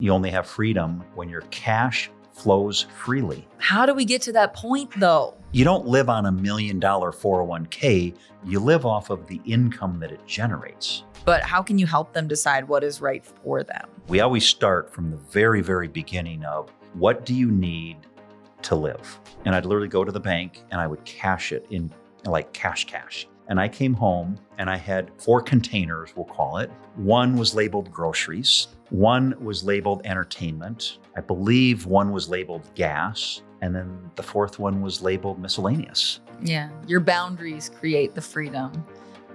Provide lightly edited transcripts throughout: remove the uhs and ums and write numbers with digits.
You only have freedom when your cash flows freely. How do we get to that point, though? You don't live on $1 million 401k. You live off of the income that it generates. But how can you help them decide what is right for them? We always start from the very, very beginning of what do you need to live? And I'd literally go to the bank and I would cash it in like cash. And I came home and I had 4 containers, we'll call it. One was labeled groceries. One was labeled entertainment. I believe one was labeled gas. And then the 4th one was labeled miscellaneous. Yeah, your boundaries create the freedom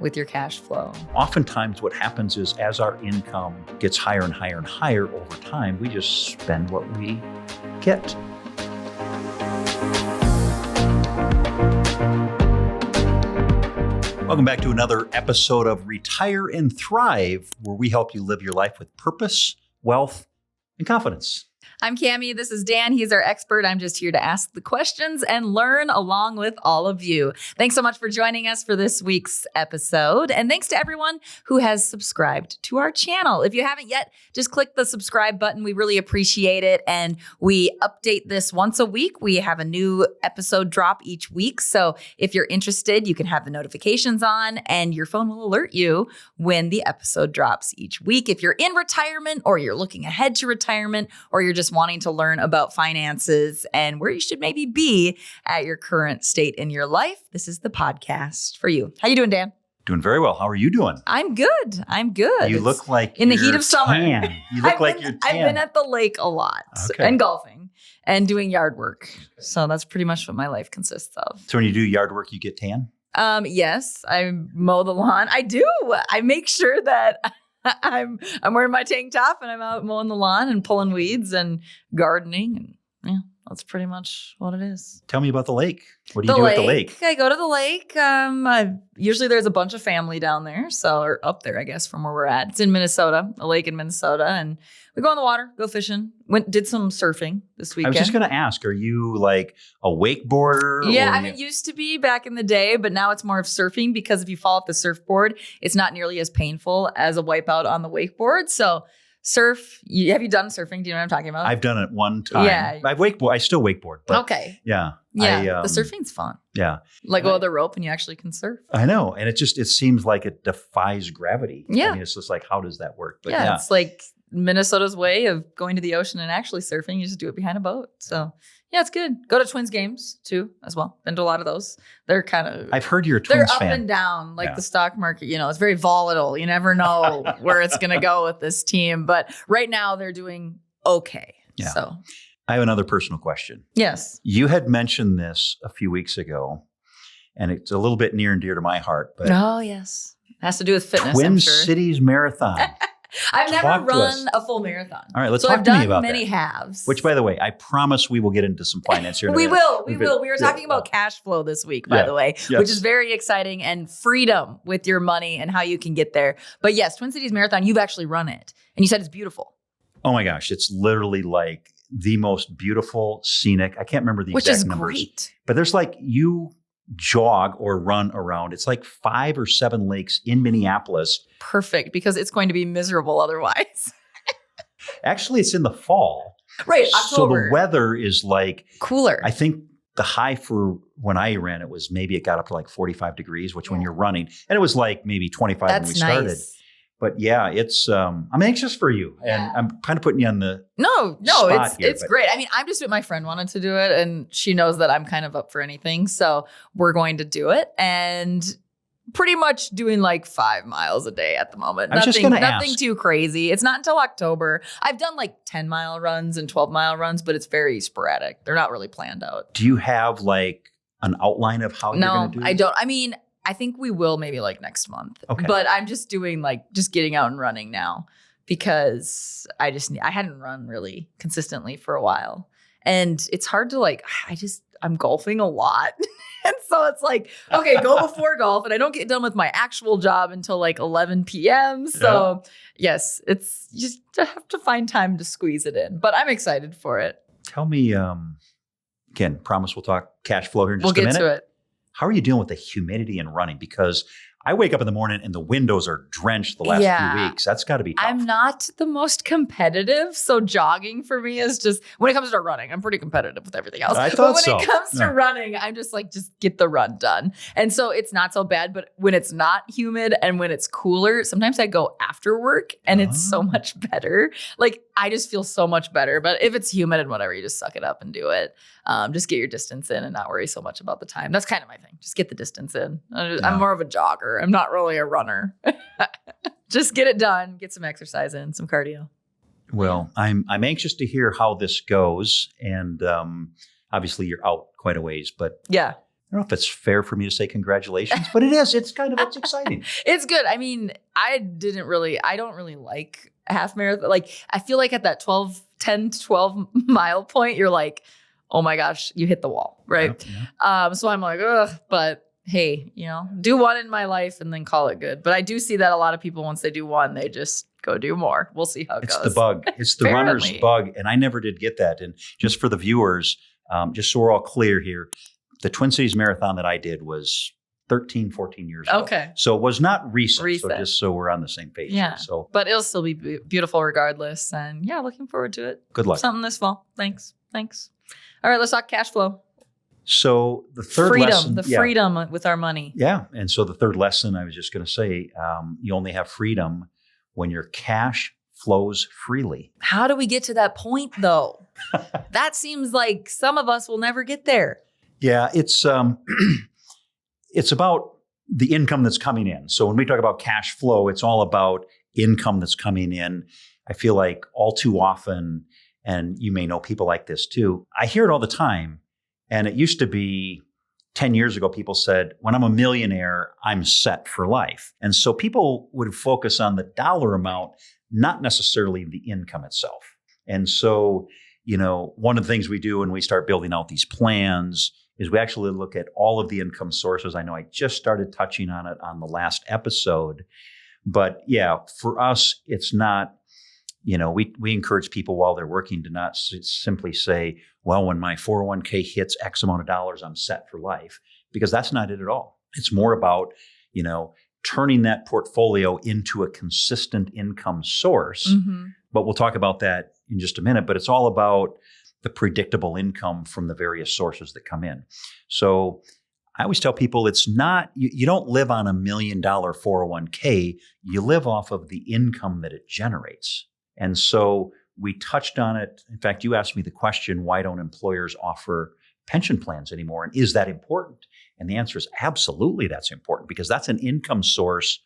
with your cash flow. Oftentimes what happens is as our income gets higher and higher and higher over time, we just spend what we get. Welcome back to another episode of Retire and Thrive, where we help you live your life with purpose, wealth, and confidence. I'm Kamie. This is Dan. He's our expert. I'm just here to ask the questions and learn along with all of you. Thanks so much for joining us for this week's episode. And thanks to everyone who has subscribed to our channel. If you haven't yet, just click the subscribe button. We really appreciate it. And we update this once a week. We have a new episode drop each week. So if you're interested, you can have the notifications on and your phone will alert you when the episode drops each week. If you're in retirement or you're looking ahead to retirement or you're just wanting to learn about finances and where you should maybe be at your current state in your life, this is the podcast for you. How you doing, Dan? Doing very well. How are you doing? I'm good. You look like in the heat of summer. Tan. You look like you're tan. I've been at the lake a lot and golfing and doing yard work. So that's pretty much what my life consists of. So when you do yard work, you get tan? Yes, I mow the lawn. I do. I make sure that I'm wearing my tank top and I'm out mowing the lawn and pulling weeds and gardening. And yeah, that's pretty much what it is. Tell me about the lake. What do you do at the lake? I go to the lake. Usually there's a bunch of family down there. or up there, I guess, from where we're at. It's in Minnesota, a lake in Minnesota. And we go in the water, go fishing. Did some surfing this weekend. I was just going to ask, are you like a wakeboarder? Yeah, it used to be back in the day, but now it's more of surfing because if you fall off the surfboard, it's not nearly as painful as a wipeout on the wakeboard. So surf, have you done surfing? Do you know what I'm talking about? I've done it one time. Yeah. I still wakeboard. But okay. Yeah. Yeah, the surfing's fun. Yeah. Let go of the rope and you actually can surf. I know. And it seems like it defies gravity. Yeah. I mean, it's just like, how does that work? But it's like Minnesota's way of going to the ocean and actually surfing. You just do it behind a boat. So yeah, it's good. Go to Twins games too, as well. Been to a lot of those. They're kind of... I've heard you're a Twins fan. They're up and down, like the stock market. It's very volatile. You never know where it's going to go with this team. But right now they're doing okay. Yeah. So I have another personal question. Yes. You had mentioned this a few weeks ago, and it's a little bit near and dear to my heart. But oh, yes. It has to do with fitness, Twin I'm sure. Cities Marathon. I've never run a full marathon. All right, let's talk to me about that. I've done many halves. Which, by the way, I promise we will get into some finance here. We will. We were talking about cash flow this week, by the way, which is very exciting, and freedom with your money and how you can get there. But yes, Twin Cities Marathon, you've actually run it. And you said it's beautiful. Oh my gosh, it's literally like the most beautiful, scenic. I can't remember the exact numbers. Which is great. But there's like you jog or run around. It's like 5 or 7 lakes in Minneapolis. Perfect, because it's going to be miserable otherwise. Actually, it's in the fall. Right, October. So the weather is like cooler. I think the high for when I ran it was maybe it got up to like 45 degrees, which when you're running, and it was like maybe 25 when we started. Nice. But yeah, it's I'm anxious for you, and I'm kind of putting you on the spot here, it's great. I mean, I'm just doing. My friend wanted to do it, and she knows that I'm kind of up for anything, so we're going to do it, and pretty much doing like 5 miles a day at the moment. Nothing too crazy. It's not until October. I've done like 10-mile runs and 12-mile runs, but it's very sporadic. They're not really planned out. Do you have like an outline of how you're going to do it? No, I don't. I mean, I think we will maybe like next month. Okay. But I'm just doing just getting out and running now because I hadn't run really consistently for a while. And it's hard to I'm golfing a lot. And so it's like, okay, go before golf. And I don't get done with my actual job until like 11 p.m. So yes, it's just to have to find time to squeeze it in. But I'm excited for it. Tell me, again, promise we'll talk cash flow here in just a minute. We'll get to it. How are you dealing with the humidity and running? Because I wake up in the morning and the windows are drenched the last few weeks. That's got to be tough. I'm not the most competitive. So jogging for me is just, when it comes to running, I'm pretty competitive with everything else. I thought but when so. it comes to running, I'm just like, just get the run done. And so it's not so bad. But when it's not humid and when it's cooler, sometimes I go after work and it's so much better. Like I just feel so much better. But if it's humid and whatever, you just suck it up and do it. Just get your distance in and not worry so much about the time. That's kind of my thing. Just get the distance in. I'm more of a jogger. I'm not really a runner. Just get it done. Get some exercise in, some cardio. Well, I'm anxious to hear how this goes. And obviously you're out quite a ways, but yeah. I don't know if it's fair for me to say congratulations, but it is. It's exciting. It's good. I mean, I don't really like half marathon. Like I feel like at that 10 to 12 mile point, you're like, oh my gosh, you hit the wall. Right. Yeah. So I'm like, ugh, but hey, do one in my life and then call it good. But I do see that a lot of people, once they do one, they just go do more. We'll see how it goes. It's the bug. It's the runner's bug. And I never did get that. And just for the viewers, just so we're all clear here, the Twin Cities Marathon that I did was 13, 14 years ago. Okay. So it was not recent. So just so we're on the same page. Yeah. Here. So, but it'll still be beautiful regardless. And yeah, looking forward to it. Good luck. Something this fall. Thanks. All right, let's talk cash flow. So the third lesson. Freedom with our money. Yeah. And so the third lesson, I was just going to say, you only have freedom when your cash flows freely. How do we get to that point though? That seems like some of us will never get there. Yeah, it's about the income that's coming in. So when we talk about cash flow, it's all about income that's coming in. I feel like all too often, and you may know people like this too, I hear it all the time. And it used to be 10 years ago, people said, when I'm a millionaire, I'm set for life. And so people would focus on the dollar amount, not necessarily the income itself. And so, one of the things we do when we start building out these plans is we actually look at all of the income sources. I know I just started touching on it on the last episode, but yeah, for us, it's not, we encourage people while they're working to not simply say, well, when my 401k hits X amount of dollars, I'm set for life, because that's not it at all. It's more about, turning that portfolio into a consistent income source. Mm-hmm. But we'll talk about that in just a minute, but it's all about the predictable income from the various sources that come in. So I always tell people it's not, you don't live on $1 million 401k, you live off of the income that it generates. And so we touched on it. In fact, you asked me the question, why don't employers offer pension plans anymore? And is that important? And the answer is absolutely that's important, because that's an income source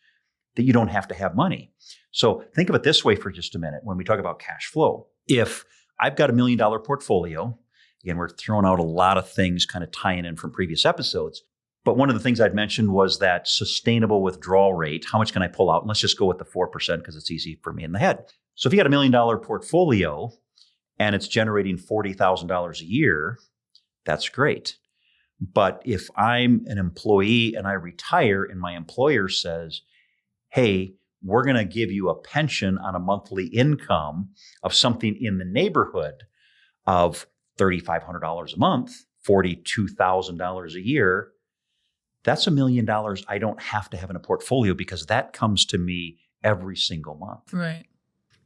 that you don't have to have money. So think of it this way for just a minute when we talk about cash flow. If I've got $1 million portfolio, again, we're throwing out a lot of things kind of tying in from previous episodes. But one of the things I'd mentioned was that sustainable withdrawal rate. How much can I pull out? And let's just go with the 4% because it's easy for me in the head. So if you got $1 million portfolio and it's generating $40,000 a year, that's great. But if I'm an employee and I retire and my employer says, hey, we're going to give you a pension on a monthly income of something in the neighborhood of $3,500 a month, $42,000 a year, that's $1 million I don't have to have in a portfolio, because that comes to me every single month. Right.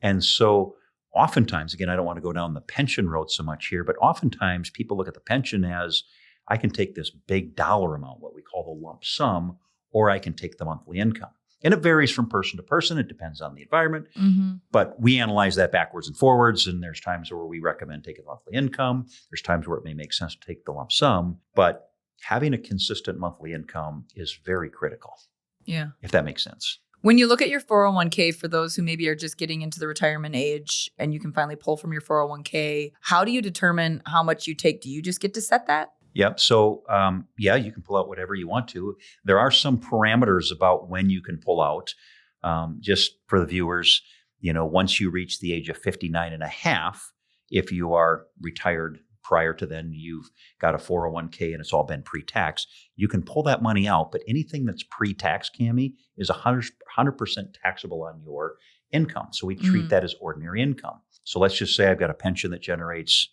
And so oftentimes, again, I don't want to go down the pension road so much here, but oftentimes people look at the pension as, I can take this big dollar amount, what we call the lump sum, or I can take the monthly income. And it varies from person to person. It depends on the environment. Mm-hmm. But we analyze that backwards and forwards. And there's times where we recommend taking monthly income. There's times where it may make sense to take the lump sum. But having a consistent monthly income is very critical. Yeah. If that makes sense. When you look at your 401k, for those who maybe are just getting into the retirement age and you can finally pull from your 401k, how do you determine how much you take? Do you just get to set that? Yep. So, you can pull out whatever you want to. There are some parameters about when you can pull out. Just for the viewers, once you reach the age of 59 and a half, if you are retired prior to then, you've got a 401k and it's all been pre-tax, you can pull that money out. But anything that's pre-tax, Kamie, is 100% taxable on your income. So we treat that as ordinary income. So let's just say I've got a pension that generates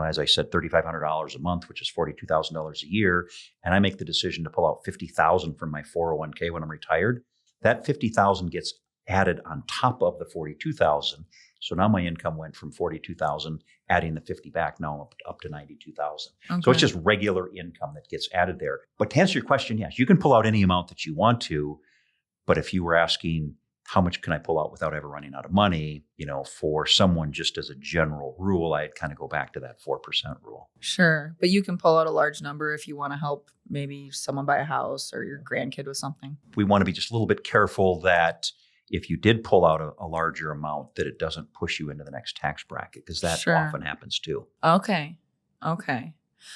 as I said, $3,500 a month, which is $42,000 a year, and I make the decision to pull out $50,000 from my 401k when I'm retired, that $50,000 gets added on top of the $42,000. So now my income went from $42,000, adding the 50 back, now I'm up to $92,000. Okay. So it's just regular income that gets added there. But to answer your question, yes, you can pull out any amount that you want to. But if you were asking, how much can I pull out without ever running out of money? For someone, just as a general rule, I'd kind of go back to that 4% rule. Sure. But you can pull out a large number if you want to help maybe someone buy a house or your grandkid with something. We want to be just a little bit careful that if you did pull out a larger amount, that it doesn't push you into the next tax bracket, because that Sure. often happens too. Okay.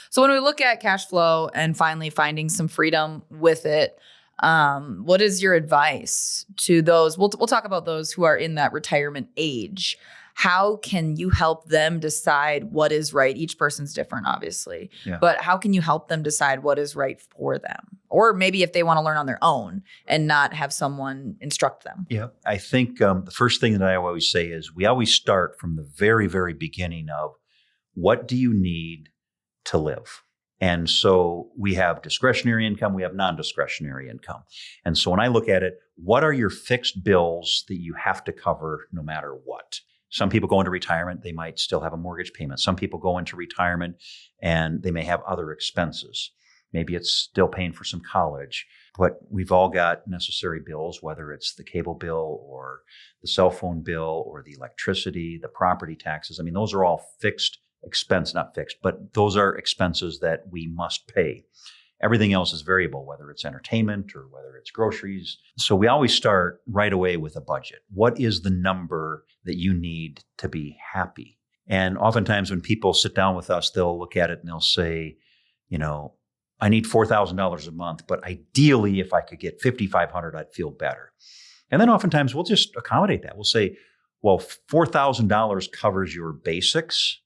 So when we look at cash flow and finally finding some freedom with it, what is your advice to those? We'll talk about those who are in that retirement age. How can you help them decide what is right? Each person's different, obviously, but how can you help them decide what is right for them? Or maybe if they want to learn on their own and not have someone instruct them. Yeah, I think the first thing that I always say is we always start from the very, very beginning of what do you need to live? And so we have discretionary income, we have non-discretionary income. And so when I look at it, what are your fixed bills that you have to cover no matter what? Some people go into retirement, they might still have a mortgage payment. Some people go into retirement and they may have other expenses. Maybe it's still paying for some college, but we've all got necessary bills, whether it's the cable bill or the cell phone bill or the electricity, the property taxes. I mean, those are all fixed expense, not fixed, but those are expenses that we must pay. Everything else is variable, whether it's entertainment or whether it's groceries. So we always start right away with a budget. What is the number that you need to be happy? And oftentimes when people sit down with us, they'll look at it and they'll say, I need $4,000 a month, but ideally if I could get $5,500, I'd feel better. And then oftentimes we'll just accommodate that. We'll say, well, $4,000 covers your basics,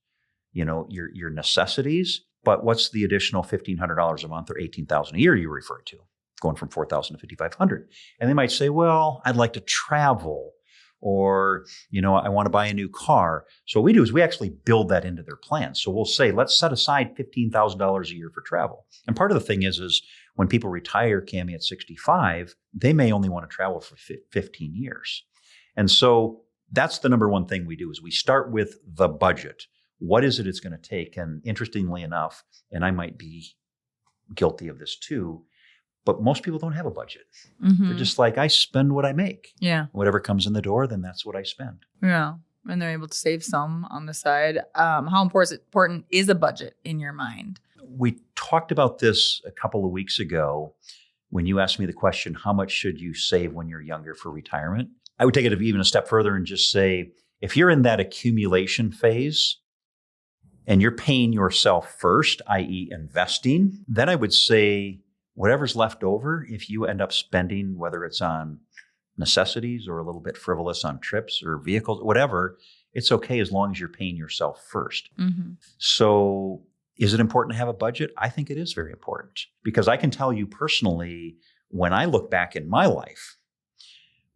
your necessities, but what's the additional $1,500 a month or $18,000 a year you refer to, going from $4,000 to $5,500? And they might say, well, I'd like to travel, or, I want to buy a new car. So what we do is we actually build that into their plan. So we'll say, let's set aside $15,000 a year for travel. And part of the thing is when people retire, Kamie, at 65, they may only want to travel for 15 years. And so that's the number one thing we do is we start with the budget. What is it it's going to take? And interestingly enough, and I might be guilty of this too, but most people don't have a budget. Mm-hmm. They're just like, I spend what I make. Yeah. Whatever comes in the door, then that's what I spend. Yeah. And they're able to save some on the side. How important is a budget in your mind? We talked about this a couple of weeks ago when you asked me the question, how much should you save when you're younger for retirement? I would take it even a step further and just say, if you're in that accumulation phase, and you're paying yourself first, i.e. investing, then I would say whatever's left over, if you end up spending, whether it's on necessities or a little bit frivolous on trips or vehicles, whatever, it's okay as long as you're paying yourself first. Mm-hmm. So is it important to have a budget? I think it is very important because I can tell you personally, when I look back in my life,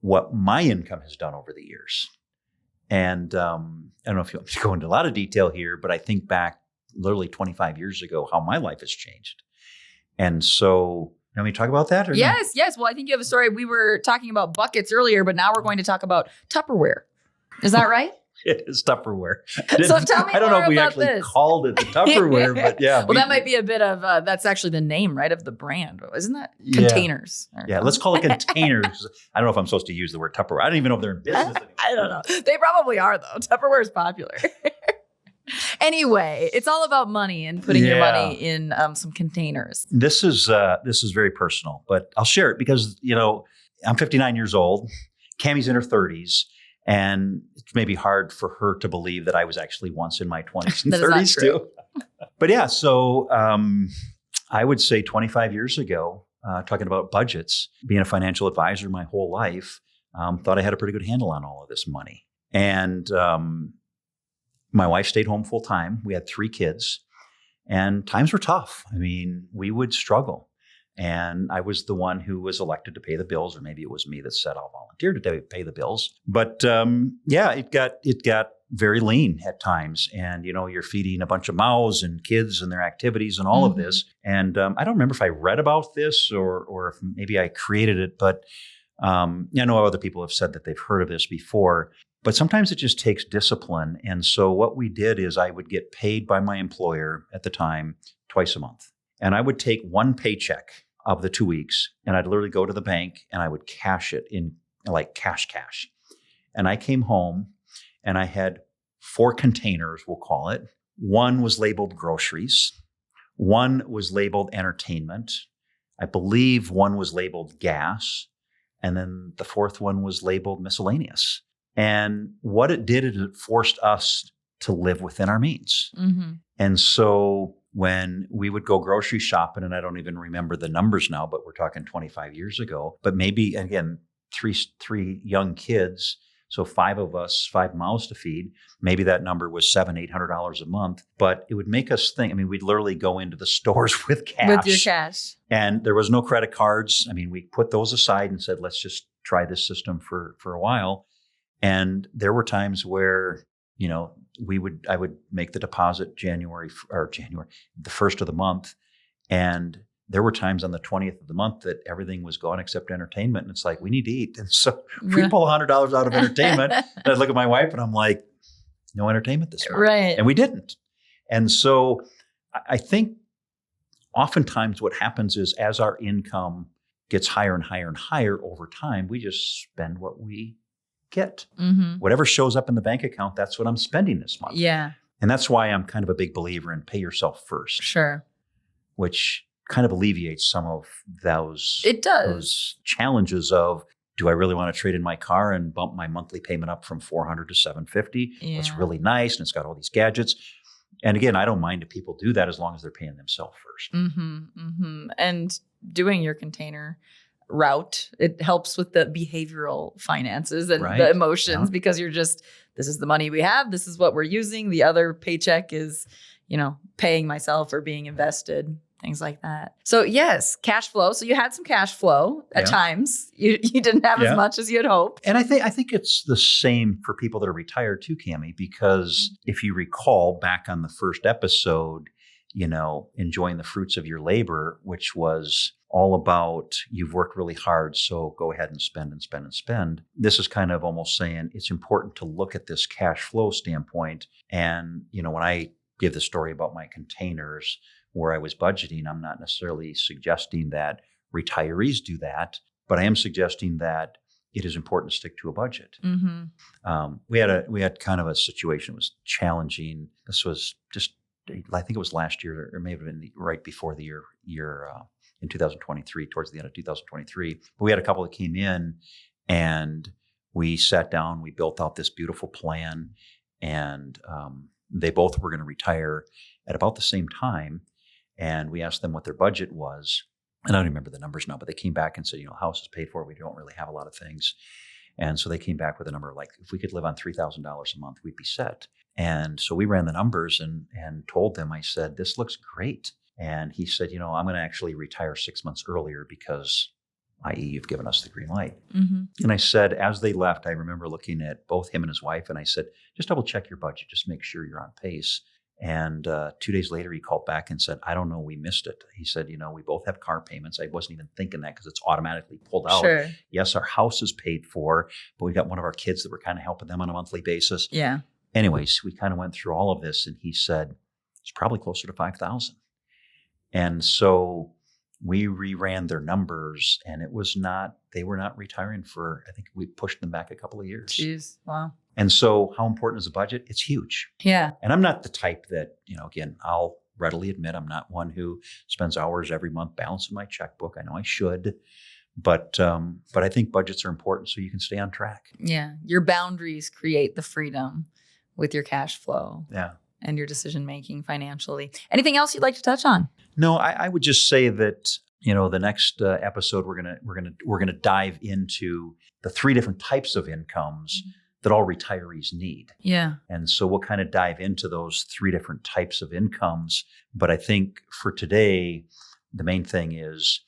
what my income has done over the years. And I don't know if you want to go into a lot of detail here, but I think back literally 25 years ago, how my life has changed. And so, you want me to talk about that? Or yes. Well, I think you have a story. We were talking about buckets earlier, but now we're going to talk about Tupperware. Is that right? It is Tupperware. So tell me I don't know if we about actually this. Called it the Tupperware, but yeah. Well, that might be a bit of, that's actually the name, right, of the brand. Isn't that containers? Yeah, let's call it containers. I don't know if I'm supposed to use the word Tupperware. I don't even know if they're in business anymore. I don't know. They probably are, though. Tupperware is popular. Anyway, it's all about money and putting your money in some containers. This is very personal, but I'll share it because, I'm 59 years old. Kamie's in her 30s. And it's maybe hard for her to believe that I was actually once in my 20s and 30s too. But yeah, so I would say 25 years ago, talking about budgets, being a financial advisor my whole life, thought I had a pretty good handle on all of this money. And my wife stayed home full time. We had 3 kids and times were tough. I mean, we would struggle. And I was the one who was elected to pay the bills, or maybe it was me that said I'll volunteer to pay the bills. But it got very lean at times. And, you're feeding a bunch of mouths and kids and their activities and all of this. And I don't remember if I read about this or if maybe I created it, but I know other people have said that they've heard of this before. But sometimes it just takes discipline. And so what we did is I would get paid by my employer at the time twice a month. And I would take one paycheck of the 2 weeks and I'd literally go to the bank and I would cash it in like cash. And I came home and I had 4 containers, we'll call it. One was labeled groceries. One was labeled entertainment. I believe one was labeled gas. And then the 4th one was labeled miscellaneous. And what it did is it forced us to live within our means. And so when we would go grocery shopping, and I don't even remember the numbers now, but we're talking 25 years ago, but maybe, again, three young kids, so 5 of us, 5 mouths to feed, maybe that number was $700-800 a month, but it would make us think, we'd literally go into the stores with cash. With your cash. And there was no credit cards. We put those aside and said, let's just try this system for a while. And there were times where, I would make the deposit January, the 1st of the month. And there were times on the 20th of the month that everything was gone except entertainment. And it's like, we need to eat. And so if we pull $100 out of entertainment, and I look at my wife and I'm like, no entertainment this month. Right. And we didn't. And so I think oftentimes what happens is as our income gets higher and higher and higher over time, we just spend what we get. Whatever shows up in the bank account, that's what I'm spending this month. Yeah. And that's why I'm kind of a big believer in pay yourself first. Sure. Which kind of alleviates some of those, it does. Those challenges of, do I really want to trade in my car and bump my monthly payment up from $400 to $750? Yeah. It's really nice and it's got all these gadgets. And again, I don't mind if people do that as long as they're paying themselves first. And doing your container route, it helps with the behavioral finances and the emotions because you're just, this is the money we have. This is what we're using. The other paycheck is, paying myself or being invested, things like that. So yes, cash flow. So you had some cash flow at times. You didn't have as much as you had hoped. And I think it's the same for people that are retired too, Kamie, because if you recall back on the first episode, enjoying the fruits of your labor, which was all about you've worked really hard, so go ahead and spend and spend and spend. This is kind of almost saying it's important to look at this cash flow standpoint. And, when I give the story about my containers where I was budgeting, I'm not necessarily suggesting that retirees do that, but I am suggesting that it is important to stick to a budget. We had kind of a situation that was challenging. This was just, I think it was last year, or maybe been right before the year in 2023, towards the end of 2023. But we had a couple that came in and we sat down, we built out this beautiful plan, and they both were going to retire at about the same time. And we asked them what their budget was. And I don't remember the numbers now, but they came back and said, house is paid for. We don't really have a lot of things. And so they came back with a number like, if we could live on $3,000 a month, we'd be set. And so we ran the numbers and told them, I said, this looks great. And he said, I'm going to actually retire 6 months earlier because, i.e., you've given us the green light. And I said, as they left, I remember looking at both him and his wife, and I said, just double check your budget. Just make sure you're on pace. And 2 days later, he called back and said, I don't know, we missed it. He said, we both have car payments. I wasn't even thinking that because it's automatically pulled out. Sure. Yes, our house is paid for, but we got one of our kids that we're kind of helping them on a monthly basis. Yeah. Anyways, we kind of went through all of this, and he said, it's probably closer to 5,000. And so we reran their numbers, and they were not retiring for, I think we pushed them back a couple of years. Jeez, wow. And so how important is a budget? It's huge. Yeah. And I'm not the type that, again, I'll readily admit I'm not one who spends hours every month balancing my checkbook. I know I should, but I think budgets are important so you can stay on track. Yeah. Your boundaries create the freedom with your cash flow. Yeah. And your decision-making financially. Anything else you'd like to touch on? No, I would just say that, the next episode, we're going to dive into the 3 different types of incomes that all retirees need. Yeah. And so we'll kind of dive into those 3 different types of incomes. But I think for today, the main thing is,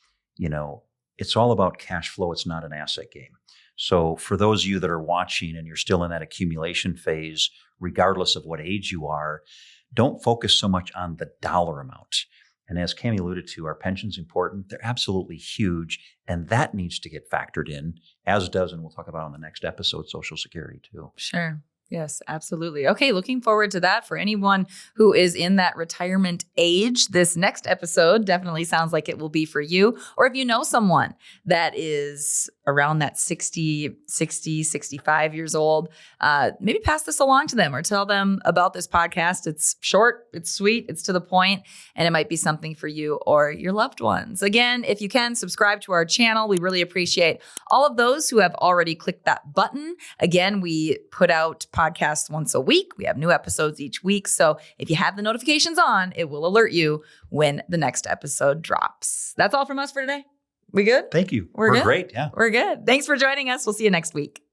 it's all about cash flow. It's not an asset game. So for those of you that are watching and you're still in that accumulation phase, regardless of what age you are, don't focus so much on the dollar amount. And as Kamie alluded to, our pension's important. They're absolutely huge. And that needs to get factored in, as does, and we'll talk about on the next episode, Social Security too. Sure. Yes, absolutely. Okay, looking forward to that. For anyone who is in that retirement age, this next episode definitely sounds like it will be for you. Or if you know someone that is around that 60, 65 years old, maybe pass this along to them or tell them about this podcast. It's short, it's sweet, it's to the point, and it might be something for you or your loved ones. Again, if you can, subscribe to our channel. We really appreciate all of those who have already clicked that button. Again, we put out podcasts once a week. We have new episodes each week. So if you have the notifications on, it will alert you when the next episode drops. That's all from us for today. We good? Thank you. We're good? Great. Yeah. We're good. Thanks for joining us. We'll see you next week.